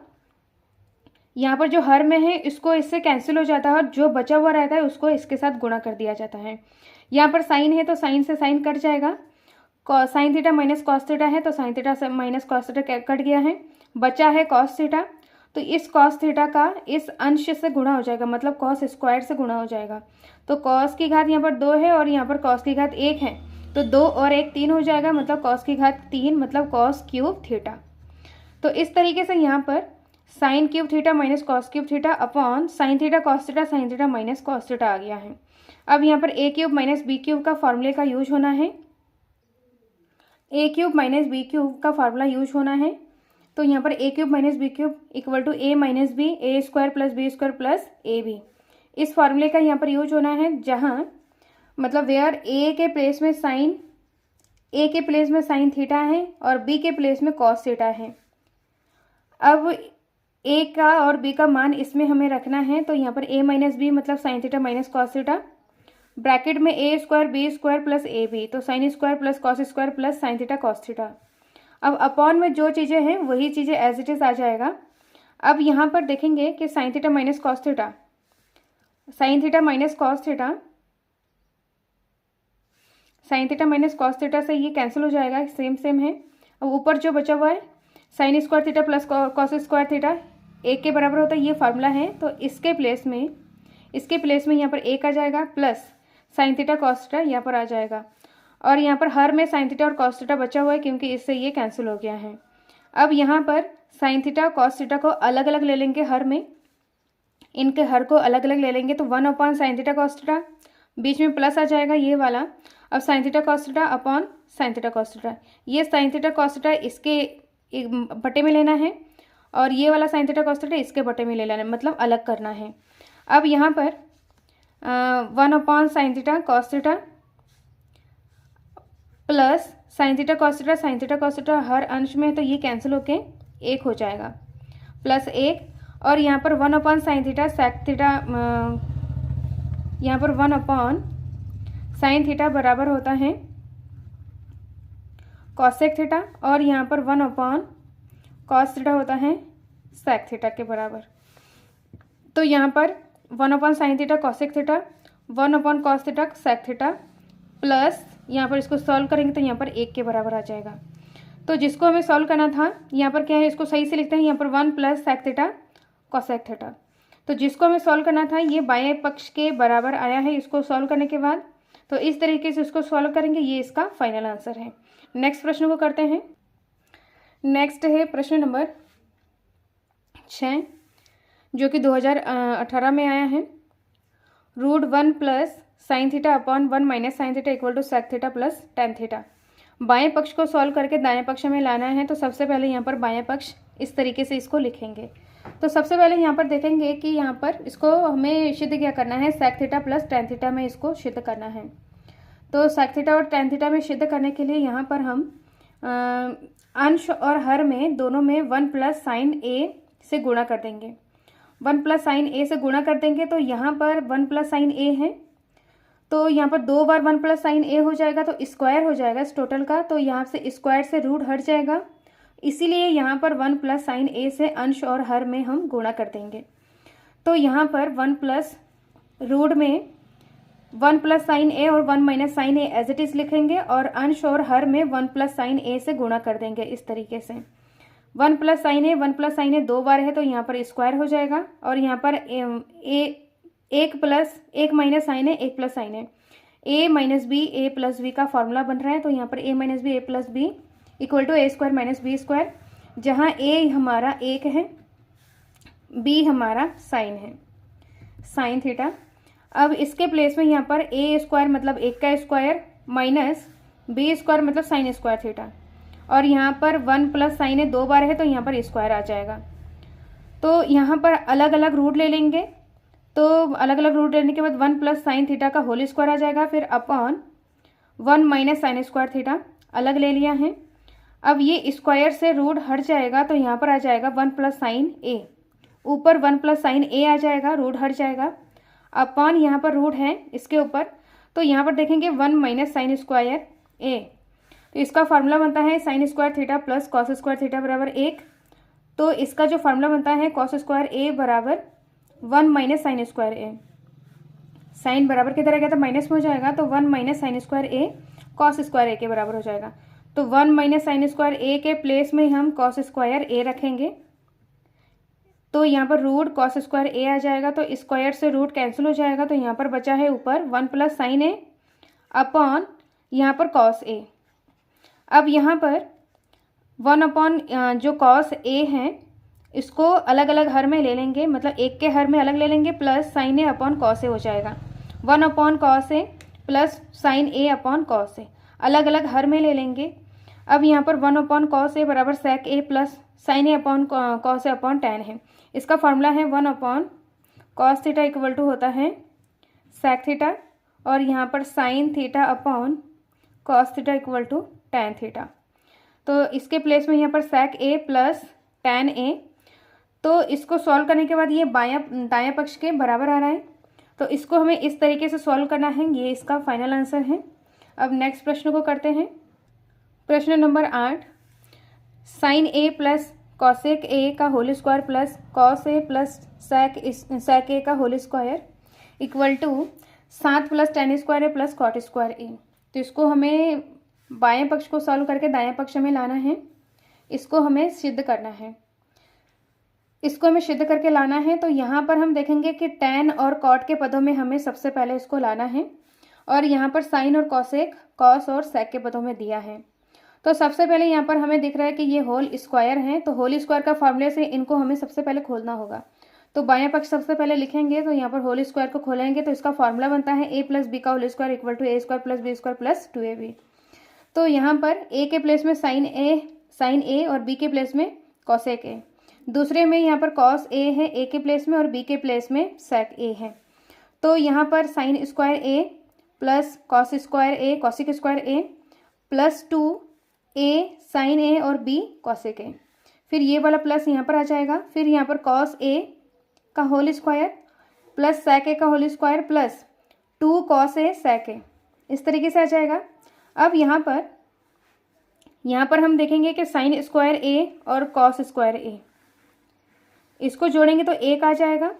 यहाँ पर जो हर में है इसको इससे कैंसिल हो जाता है, और जो बचा हुआ रहता है उसको इसके साथ गुणा कर दिया जाता है। यहाँ पर साइन है तो साइन से साइन कट जाएगा, sign theta minus cos theta है तो साइन थीटा से माइनस कॉस थीटा कट गया है, बचा है कॉस थीटा, तो इस कॉस थीटा का इस अंश से गुणा हो जाएगा, मतलब कॉस स्क्वायर से गुणा हो जाएगा। तो कॉस की घात यहाँ पर 2 है और यहाँ पर कॉस की घात 1 है, तो 2 और 1 3 हो जाएगा, मतलब कॉस की घात 3 मतलब कॉस क्यूब थीटा। तो इस तरीके से यहाँ पर sine cube theta minus cos cube theta upon sine theta cos theta sine theta minus cos theta आ गया है। अब यहाँ पर A cube minus B cube का फॉर्मूले का यूज होना है, A cube minus B cube का फार्मूला यूज होना है। तो यहाँ पर A cube minus B cube equal to A minus B, A square plus B square plus A B, इस फार्मूले का यहाँ पर यूज होना है, जहाँ मतलब वेयर ए के प्लेस में साइन थीटा है और बी के प्लेस में कॉस थीटा है। अब ए का और बी का मान इसमें हमें रखना है, तो यहाँ पर ए माइनस बी मतलब sine theta minus cos theta, bracket में A square B square plus A B, तो sine square plus cos square plus sine theta cos theta. अब अपॉन में जो चीज़ें हैं वही चीज़ें एज इट इज आ जाएगा। अब यहाँ पर देखेंगे कि sine theta minus cos theta, sine theta minus cos theta, sine theta minus cos theta से ये कैंसिल हो जाएगा, सेम सेम है। अब ऊपर जो बचा हुआ है sine square theta plus cos square theta एक के बराबर होता है, ये फार्मूला है, तो इसके प्लेस में यहाँ पर एक आ जाएगा plus sine theta cos theta यहाँ पर आ जाएगा, और यहाँ पर हर में साइन थीटा और कॉस थीटा बचा हुआ है क्योंकि इससे ये कैंसिल हो गया है। अब यहाँ पर साइन थीटा कॉस थीटा को अलग अलग ले लेंगे, हर में इनके हर को अलग अलग ले लेंगे, तो 1 upon sine theta cos theta, बीच में प्लस आ जाएगा ये वाला। अब sine theta cos theta upon sine theta cos theta, ये साइन थीटा कॉस थीटा इसके बटे में लेना है, और ये वाला साइन थीटा कॉस थीटा इसके बटे में ले लेना है, मतलब अलग करना है। अब यहाँ पर 1 upon sine theta cos theta plus sine theta cos theta हर अंश में, तो ये कैंसिल होके 1 हो जाएगा। प्लस 1, और यहाँ पर 1 साइन थीटा सेक थीटा, यहाँ पर 1 साइन थीटा बराबर होता है कॉसेक थीटा, और यहाँ पर 1 कॉस थीटा होता है सेक थीटा के बराबर। तो यहाँ पर 1 sine theta cosec theta, 1 cos theta sec theta, plus यहाँ पर इसको सॉल्व करेंगे तो यहाँ पर 1 के बराबर आ जाएगा। तो जिसको हमें सॉल्व करना था, यहाँ पर क्या है, इसको सही से लिखते हैं, यहाँ पर 1 plus sec theta cosec theta. तो जिसको हमें सॉल्व करना था ये बाएं पक्ष के बराबर आया है इसको सॉल्व करने के बाद। तो इस तरीके से इसको सॉल्व करेंगे, ये इसका फाइनल आंसर है। नेक्स्ट प्रश्न को करते हैं। नेक्स्ट है प्रश्न नंबर 6, जो कि 2018 में आया है। √1 plus sine theta upon 1 minus sine theta equal to sec theta plus tan theta. बाएं पक्ष को सॉल्व करके दाएं पक्ष में लाना है। तो सबसे पहले यहाँ पर बाएं पक्ष इस तरीके से इसको लिखेंगे। तो सबसे पहले यहाँ पर देखेंगे कि यहाँ पर इसको हमें सिद्ध क्या करना है, sec theta plus tan theta में इसको सिद्ध करना है। तो सेक थीटा और टेन थीटा में सिद्ध करने के लिए यहाँ पर हम अंश और हर में दोनों में 1 प्लस साइन ए से गुणा कर देंगे। 1 प्लस साइन ए से गुणा कर देंगे तो यहाँ पर 1 प्लस साइन ए है, तो यहाँ पर 2 बार 1 प्लस साइन ए हो जाएगा तो स्क्वायर हो जाएगा इस टोटल का। तो यहाँ से स्क्वायर से रूट हट जाएगा, इसीलिए यहाँ पर 1 प्लस साइन ए से अंश और हर में हम गुणा कर देंगे। तो यहाँ पर 1 प्लस रूट में 1 प्लस साइन ए और 1 minus sine A as it is लिखेंगे, और अंश और हर में 1 प्लस साइन ए से गुणा कर देंगे इस तरीके से। 1 प्लस साइन ए 1 प्लस साइन ए 2 बार है तो यहाँ पर स्क्वायर हो जाएगा, और यहाँ पर एक माइनस साइन है 1 प्लस साइन है, A minus B A plus B का फॉर्मूला बन रहा है। तो यहाँ पर A minus B A plus B equal to A square minus B square, जहाँ ए हमारा 1 है, बी हमारा साइन है, साइन थीटा। अब इसके प्लेस में यहाँ पर ए स्क्वायर मतलब 1 का स्क्वायर माइनस बी स्क्वायर मतलब साइन स्क्वायर थीटा, और यहाँ पर 1 प्लस साइन है 2 बार है तो यहाँ पर स्क्वायर आ जाएगा। तो यहाँ पर अलग अलग रूट ले लेंगे। तो अलग अलग रूट लेने के बाद 1 प्लस साइन थीटा का होल स्क्वायर आ जाएगा, फिर upon 1 minus sign square theta अलग ले लिया है। अब ये स्क्वायर से रूट हट जाएगा तो यहाँ पर आ जाएगा 1 प्लस साइन ए, ऊपर 1 प्लस साइन ए आ जाएगा, रूट हट जाएगा, अपॉन यहाँ पर रूट है इसके ऊपर। तो यहाँ पर देखेंगे 1 माइनस साइन स्क्वायर ए, तो इसका फार्मूला बनता है sine square theta plus cos square theta बराबर 1। तो इसका जो फार्मूला बनता है कॉस स्क्वायर ए बराबर 1 माइनस साइन स्क्वायर ए, साइन बराबर की तरह गया तो माइनस में हो जाएगा, तो 1 माइनस साइन स्क्वायर ए कॉस स्क्वायर ए के बराबर हो जाएगा। तो 1 माइनस साइन स्क्वायर ए के प्लेस में हम कॉस स्क्वायर ए रखेंगे, तो यहाँ पर रूट कॉस स्क्वायर ए आ जाएगा, तो स्क्वायर से रूट कैंसिल हो जाएगा। तो यहाँ पर बचा है ऊपर 1 प्लस साइन ए अपॉन यहाँ पर कॉस ए। अब यहाँ पर 1 अपॉन जो कॉस ए है इसको अलग अलग हर में ले लेंगे, मतलब 1 के हर में अलग ले लेंगे, plus sine A upon cos ए हो जाएगा। 1 upon cos A plus sine A upon cos ए अलग अलग हर में ले लेंगे। अब यहाँ पर 1 अपॉन कॉस ए बराबर sec A plus sine A upon cos A upon tan है। इसका फॉर्मूला है 1 upon cos theta equal to होता है सेक थीटा, और यहाँ पर sine theta upon cos theta equal to tan theta. तो इसके प्लेस में यहाँ पर सेक ए प्लस टेन ए। तो इसको सॉल्व करने के बाद ये दायां पक्ष के बराबर आ रहा है, तो इसको हमें इस तरीके से सॉल्व करना है, ये इसका फाइनल आंसर है। अब नेक्स्ट प्रश्न को करते हैं। प्रश्न number 8, sine A plus cosec A का whole square plus cos A plus sec A का whole square equal to 7 plus tan square A plus cot square A. तो इसको हमें बाएं पक्ष को सॉल्व करके दाएं पक्ष में लाना है, इसको हमें सिद्ध करना है, इसको हमें सिद्ध करके लाना है। तो यहाँ पर हम देखेंगे कि टेन और कॉट के पदों में हमें सबसे पहले इसको लाना है, और यहाँ पर साइन और कॉसेक कॉस और सेक के पदों में दिया है। तो सबसे पहले यहाँ पर हमें दिख रहा है कि ये होल स्क्वायर है, तो होल स्क्वायर का फॉर्मूले से इनको हमें सबसे पहले खोलना होगा। तो बाएं पक्ष सबसे पहले लिखेंगे, तो यहाँ पर होल स्क्वायर को खोलेंगे तो इसका फॉर्मूला बनता है ए प्लस बी का whole square equal to A square plus B square plus 2ab। तो यहाँ पर ए के प्लेस में साइन ए और बी के प्लेस में कॉसेक ए, दूसरे में यहाँ पर कॉस ए है ए के प्लेस में और बी के प्लेस में सेक ए है। तो यहाँ पर sine square A plus cos square A cosec square A plus 2 A sign A और बी कॉसेक ए। फिर ये वाला प्लस यहाँ पर आ जाएगा, फिर यहाँ पर कॉस ए का whole square plus sec A का whole square plus 2 cos A सेक ए, इस तरीके से आ जाएगा। अब यहाँ पर हम देखेंगे कि साइन स्क्वायर ए और कॉस स्क्वायर ए, इसको जोड़ेंगे तो एक आ जाएगा।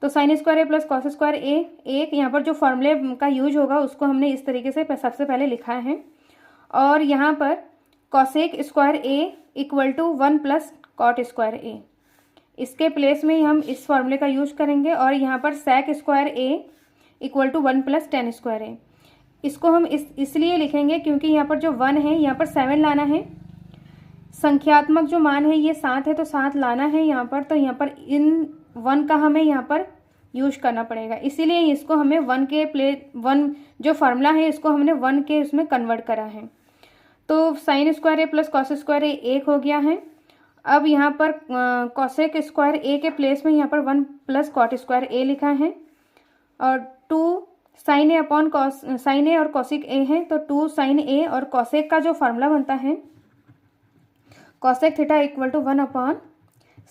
तो sine square A plus cos square ए एक, यहाँ पर जो फॉर्मूले का यूज होगा उसको हमने इस तरीके से सबसे पहले लिखा है। और यहाँ पर cosec square A equal to 1 plus cot square A, इसके प्लेस में हम इस फॉर्मूले का यूज करेंगे। और यहाँ पर sec square A equal to 1 plus tan square A, इसको हम इसलिए लिखेंगे क्योंकि यहाँ पर जो 1 है यहाँ पर 7 लाना है, संख्यात्मक जो मान है ये 7 है तो 7 लाना है यहाँ पर। तो यहाँ पर इन 1 का हमें यहाँ पर यूज करना पड़ेगा, इसीलिए इसको हमें 1 जो फार्मूला है इसको हमने 1 के उसमें कन्वर्ट करा है। तो sine square A plus cos square ए एक हो गया है। अब यहाँ पर कॉसेक स्क्वायर ए के प्लेस में यहाँ पर 1 प्लस कॉट स्क्वायर ए लिखा है और 2 sine A upon cos, sign A और कॉसिक ए है तो 2 साइन ए और कॉसेक का जो फार्मूला बनता है cosec theta equal to 1 upon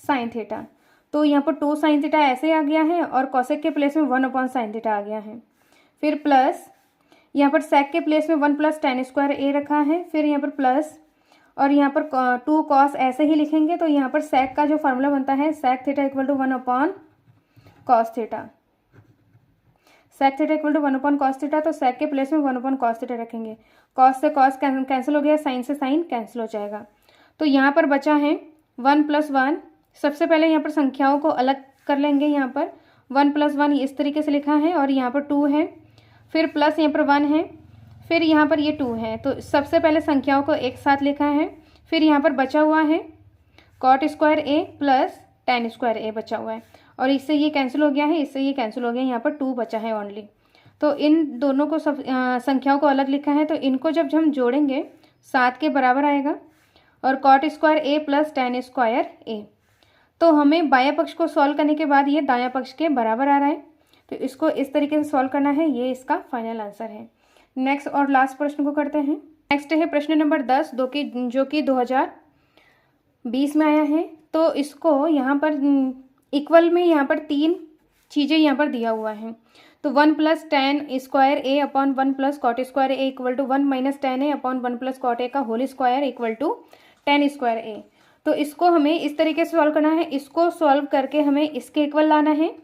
sine theta. तो यहाँ पर 2 साइन थीटा ऐसे आ गया है और कॉसेक के प्लेस में 1 अपॉन साइन थीटा आ गया है। फिर प्लस यहाँ पर सेक के प्लेस में 1 प्लस टेन स्क्वायर ए रखा है, फिर यहाँ पर प्लस और यहाँ पर 2 कॉस ऐसे ही लिखेंगे। तो यहाँ पर सेक का जो फार्मूला बनता है sec theta equal to 1 upon cos theta, sec theta equal to 1 upon cos theta. तो सेक के प्लेस में 1 अपॉन कॉस थीटा रखेंगे, कॉस से कॉस कैंसिल हो गया, साइन से साइन कैंसिल हो जाएगा। तो यहाँ पर बचा है 1 प्लस 1। सबसे पहले यहाँ पर संख्याओं को अलग कर लेंगे, यहाँ पर 1 प्लस 1 इस तरीके से लिखा है और यहाँ पर 2 है, फिर प्लस यहाँ पर 1 है, फिर यहाँ पर ये 2 है। तो सबसे पहले संख्याओं को एक साथ लिखा है, फिर यहाँ पर बचा हुआ है cot square A plus tan square A बचा हुआ है और इससे ये कैंसिल हो गया है, इससे ये कैंसिल हो गया, यहाँ पर 2 बचा है ओनली। तो इन दोनों को सब संख्याओं को अलग लिखा है, तो इनको जब हम जोड़ेंगे 7 के बराबर आएगा और cot square A plus tan square A. तो हमें बायां पक्ष को सॉल्व करने के बाद ये दायां पक्ष के बराबर आ रहा है, तो इसको इस तरीके से सॉल्व करना है, ये इसका फाइनल आंसर है। नेक्स्ट और लास्ट प्रश्न को करते हैं। नेक्स्ट है प्रश्न नंबर 10 जो कि 2020 में आया है। तो इसको यहाँ पर इक्वल में यहाँ पर 3 चीज़ें यहाँ पर दिया हुआ है। तो 1 plus tan square A upon 1 plus cot square A equal to 1 minus tan A upon 1 plus cot A का whole square equal to tan square A. तो इसको हमें इस तरीके से सॉल्व करना है, इसको सॉल्व करके हमें इसके इक्वल लाना है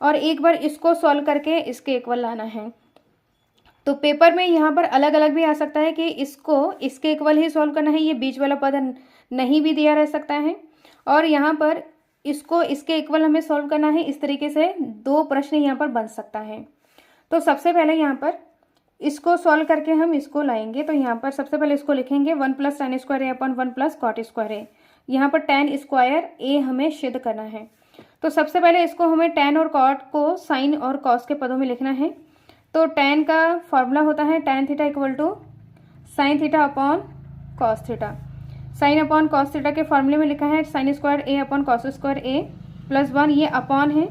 और एक बार इसको सॉल्व करके इसके इक्वल लाना है। तो पेपर में यहाँ पर अलग अलग भी आ सकता है कि इसको इसके इक्वल ही सॉल्व करना है, ये बीच वाला पद नहीं भी दिया रह सकता है, और यहाँ पर इसको इसके इक्वल हमें सॉल्व करना है। इस तरीके से 2 प्रश्न यहाँ पर बन सकता है। तो सबसे पहले यहाँ पर इसको सॉल्व करके हम इसको लाएंगे। तो यहाँ पर सबसे पहले इसको लिखेंगे 1 plus tan square A upon 1 plus cot square ए। यहाँ पर टेन स्क्वायर ए हमें सिद्ध करना है। तो सबसे पहले इसको हमें टेन और कॉट को साइन और कॉस के पदों में लिखना है। तो टेन का फॉर्मूला होता है tan theta equal to sine theta upon cos theta. Sine upon cos theta के फॉर्मूले में लिखा है sine square A upon cos square A plus 1, ये अपॉन है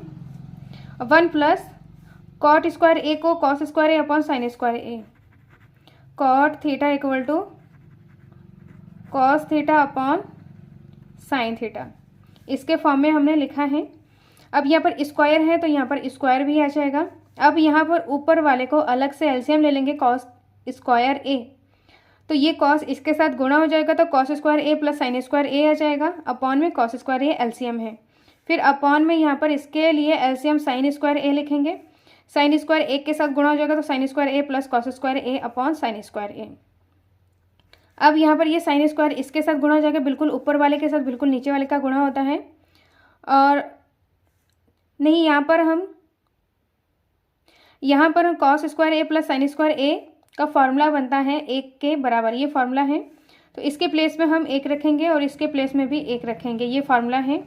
1 प्लस कॉट स्क्वायर ए को cos square A upon sine square A, cot theta equal to cos theta upon sine theta, इसके form में हमने लिखा है। अब यहाँ पर स्क्वायर है तो यहाँ पर स्क्वायर भी आ जाएगा। अब यहाँ पर ऊपर वाले को अलग से एलसीएम ले लेंगे कॉस स्क्वायर ए, तो ये कॉस इसके साथ गुणा हो जाएगा तो cos square A plus sign square ए आ जाएगा। अपॉन में कॉस स्क्वायर ए एलसीएम है, फिर अपॉन में यहाँ पर इसके लिए एलसीएम साइन स्क्वायर ए लिखेंगे। साइन स्क्वायर ए के साथ गुणा हो जाएगा तो sine square A plus cos square A upon sine square ए। अब यहाँ पर ये साइन स्क्वायर इसके साथ गुणा हो जाएगा, बिल्कुल ऊपर वाले के साथ बिल्कुल नीचे वाले का गुणा होता है। और नहीं, यहाँ पर cos square A plus sign square ए का फॉर्मूला बनता है 1 के बराबर, ये फार्मूला है। तो इसके प्लेस में हम 1 रखेंगे और इसके प्लेस में भी 1 रखेंगे, ये फार्मूला है।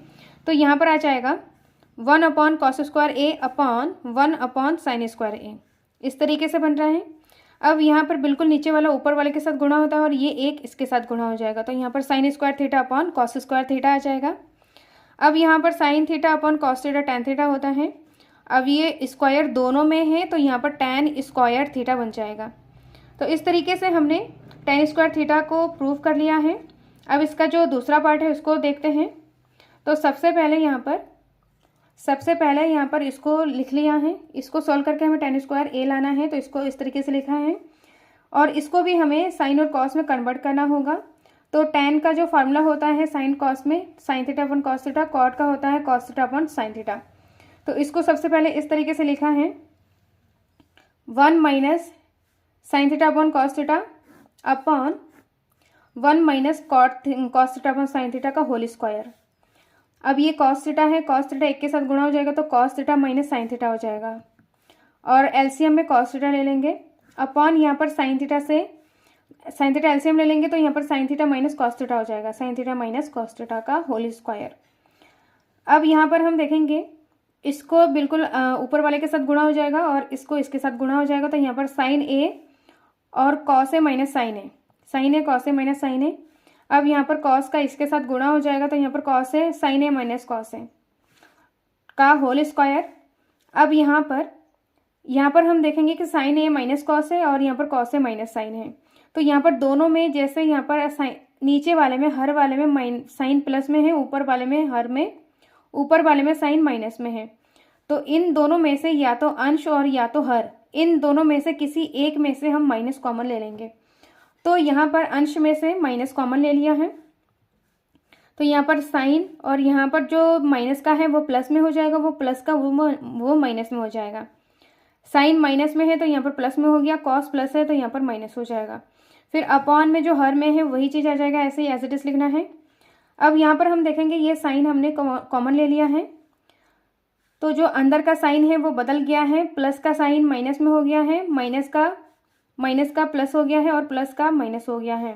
तो यहाँ पर आ जाएगा 1 upon cos square A upon 1 upon sine square ए, इस तरीके से बन रहा है। अब यहाँ पर बिल्कुल नीचे वाला ऊपर वाले के साथ गुणा होता है और ये 1 इसके साथ गुणा हो जाएगा, तो यहाँ पर sine square theta upon cos square theta आ जाएगा। अब यहाँ पर sine theta upon cos theta tan theta होता है। अब ये स्क्वायर दोनों में है तो यहाँ पर टेन स्क्वायर थीटा बन जाएगा। तो इस तरीके से हमने टेन स्क्वायर थीटा को प्रूव कर लिया है। अब इसका जो दूसरा पार्ट है उसको देखते हैं। तो सबसे पहले यहाँ पर इसको लिख लिया है। इसको सॉल्व करके हमें tan स्क्वायर a लाना है, तो इसको इस तरीके से लिखा है। और इसको भी हमें साइन और कॉस में कन्वर्ट करना होगा। तो tan का जो फार्मूला होता है साइन कॉस में, sine theta upon cos theta, cot का होता है cos theta upon sine theta. तो इसको सबसे पहले इस तरीके से लिखा है 1 minus sine theta upon cos theta upon 1 minus cos theta upon sine theta का होल स्क्वायर। अब ये कॉस थीटा है, कॉस थीटा एक के साथ गुणा हो जाएगा तो cos theta minus sine theta हो जाएगा। और एलसीएम में कॉस थीटा ले लेंगे अपॉन यहाँ पर साइन थीटा एलसीएम ले लेंगे तो यहाँ पर sine theta minus cos theta हो जाएगा, sign theta minus cos theta का होल स्क्वायर। अब यहाँ पर हम देखेंगे इसको बिल्कुल ऊपर वाले के साथ गुणा हो जाएगा और इसको इसके साथ गुणा हो जाएगा। तो यहाँ पर साइन ए और cos A minus sine A, sign A cos A minus sine ए। अब यहाँ पर कॉस का इसके साथ गुणा हो जाएगा तो यहाँ पर cos A sign A minus cos A का होल स्क्वायर। अब यहाँ पर हम देखेंगे कि साइन ए माइनस कॉस है और यहाँ पर कॉस ए माइनस साइन है। तो यहाँ पर दोनों में जैसे यहाँ पर नीचे वाले में हर वाले में साइन प्लस में है, ऊपर वाले में साइन माइनस में है। तो इन दोनों में से या तो अंश और या तो हर, इन दोनों में से किसी एक में से हम माइनस कॉमन ले लेंगे। तो यहाँ पर अंश में से माइनस कॉमन ले लिया है, तो यहाँ पर साइन और यहाँ पर जो माइनस का है वो प्लस में हो जाएगा, वो प्लस का वो माइनस में हो जाएगा। साइन माइनस में है तो यहाँ पर प्लस में हो गया, कॉस प्लस है तो यहाँ पर माइनस हो जाएगा। फिर अपॉन में जो हर में है वही चीज़ आ जाएगा, ऐसे ही एज इट इज लिखना है। अब यहाँ पर हम देखेंगे ये साइन हमने कॉमन ले लिया है, तो जो अंदर का साइन है वो बदल गया है, प्लस का साइन माइनस में हो गया है, माइनस का प्लस हो गया है और प्लस का माइनस हो गया है।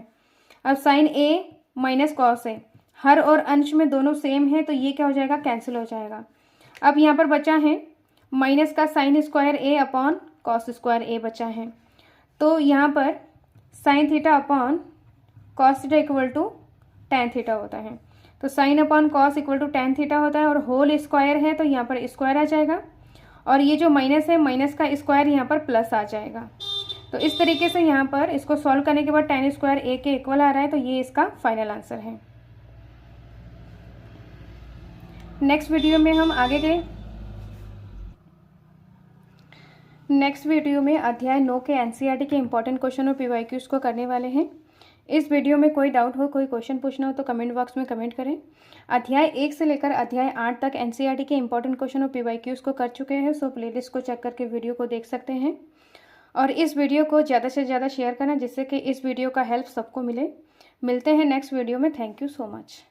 अब sign A minus cos A, हर और अंश में दोनों सेम है तो ये क्या हो जाएगा, कैंसिल हो जाएगा। अब यहाँ पर बचा है माइनस का sine square A upon cos square A बचा है। तो यहाँ पर sine theta upon cos theta equal to tan theta होता है। तो sine upon cos equal to tan theta होता है और होल स्क्वायर है तो यहाँ पर स्क्वायर आ जाएगा और ये जो माइनस है माइनस का स्क्वायर यहाँ पर प्लस आ जाएगा। तो इस तरीके से यहाँ पर इसको सॉल्व करने के बाद टैन स्क्वायर ए के इक्वल आ रहा है, तो ये इसका फाइनल आंसर है। नेक्स्ट वीडियो में अध्याय 9 के एनसीईआरटी के इंपॉर्टेंट क्वेश्चन और पीवाईक्यूज को करने वाले हैं। इस वीडियो में कोई डाउट हो, कोई क्वेश्चन पूछना हो तो कमेंट बॉक्स में कमेंट करें। अध्याय 1 से लेकर अध्याय 8 तक एनसीईआरटी के इंपॉर्टेंट क्वेश्चन और पीवाईक्यूज को कर चुके हैं, सो प्लेलिस्ट को चेक करके वीडियो को देख सकते हैं। और इस वीडियो को ज़्यादा से ज़्यादा शेयर करना जिससे कि इस वीडियो का हेल्प सबको मिले। मिलते हैं नेक्स्ट वीडियो में। Thank you so much.